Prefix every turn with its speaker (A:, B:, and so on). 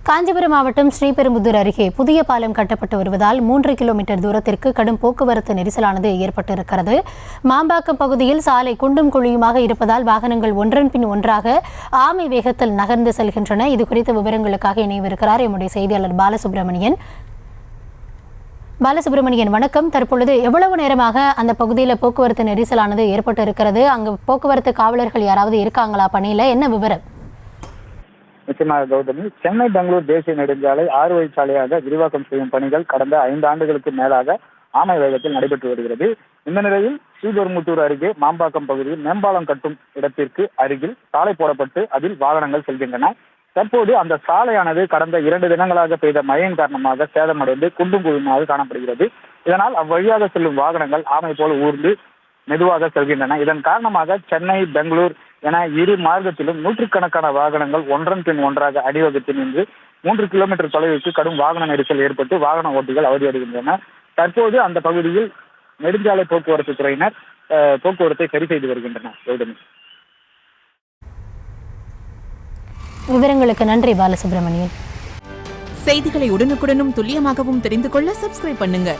A: காஞ்சிபுரம் மாவட்டம் ஸ்ரீபெரும்புதூர் அருகே புதிய பாலம் கட்டப்பட்டு வருவதால் 3 கிலோமீட்டர் தூரத்திற்கு கடும் போக்குவரத்து நெரிசலானது ஏற்பட்டிருக்கிறது. மாம்பாக்கம் பகுதியில் சாலை குண்டும் குழியுமாக இருப்பதால் வாகனங்கள் ஒன்றன் பின் ஒன்றாக ஆமை வேகத்தில் நகர்ந்து செல்கின்றன. இதுகுறித்த விவரங்களுக்காக இணைவிருக்கிறார் எம்முடைய செய்தியாளர் பாலசுப்ரமணியன். வணக்கம். தற்பொழுது எவ்வளவு நேரமாக அந்த பகுதியில் போக்குவரத்து நெரிசலானது ஏற்பட்டு இருக்கிறது? அங்கு போக்குவரத்து காவலர்கள் யாராவது இருக்காங்களா பணியில? என்ன விவரம்?
B: நிச்சயமாக கௌதமி, சென்னை பெங்களூர் தேசிய நெடுஞ்சாலை 6 வழிச்சாலையாக விரிவாக்கம் செய்யும் பணிகள் கடந்த 5 ஆண்டுகளுக்கு மேலாக ஆமை வேகத்தில் நடைபெற்று வருகிறது. இந்த நிலையில் ஸ்ரீபெரும்புதூர் அருகே மாம்பாக்கம் பகுதியில் மேம்பாலம் கட்டும் இடத்திற்கு அருகில் சாலை போடப்பட்டு அதில் வாகனங்கள் செல்கின்றன. தற்போது அந்த சாலையானது கடந்த 2 தினங்களாக பெய்த மழையின் காரணமாக சேதமடைந்து குண்டும் குழியுமாக காணப்படுகிறது. இதனால் அவ்வழியாக செல்லும் வாகனங்கள் ஆமை போல ஊர்ந்து மெதுவாக செல்கின்றன. இதன் காரணமாக சென்னை பெங்களூர் என இரு மார்க்கத்திலும் நூற்றுக்கணக்கான வாகனங்கள் ஒன்றன் பின் ஒன்றாக அணிவகுத்து நின்று 3 கிலோமீட்டர் தொலைவிற்கு கடும் வாகன நெரிசல் ஏற்பட்டு வாகன ஓட்டிகள் அவதியடைகின்றனர். தற்போது அந்த பகுதியில் நெடுஞ்சாலை போக்குவரத்து துறையினர் போக்குவரத்தை சரி செய்து வருகின்றனர்.
A: விவரங்களுக்கு நன்றி பாலசுப்ரமணியன்.
C: செய்திகளை உடனுக்குடனும் துல்லியமாகவும் தெரிந்து கொள்ள சப்ஸ்கிரைப் பண்ணுங்க.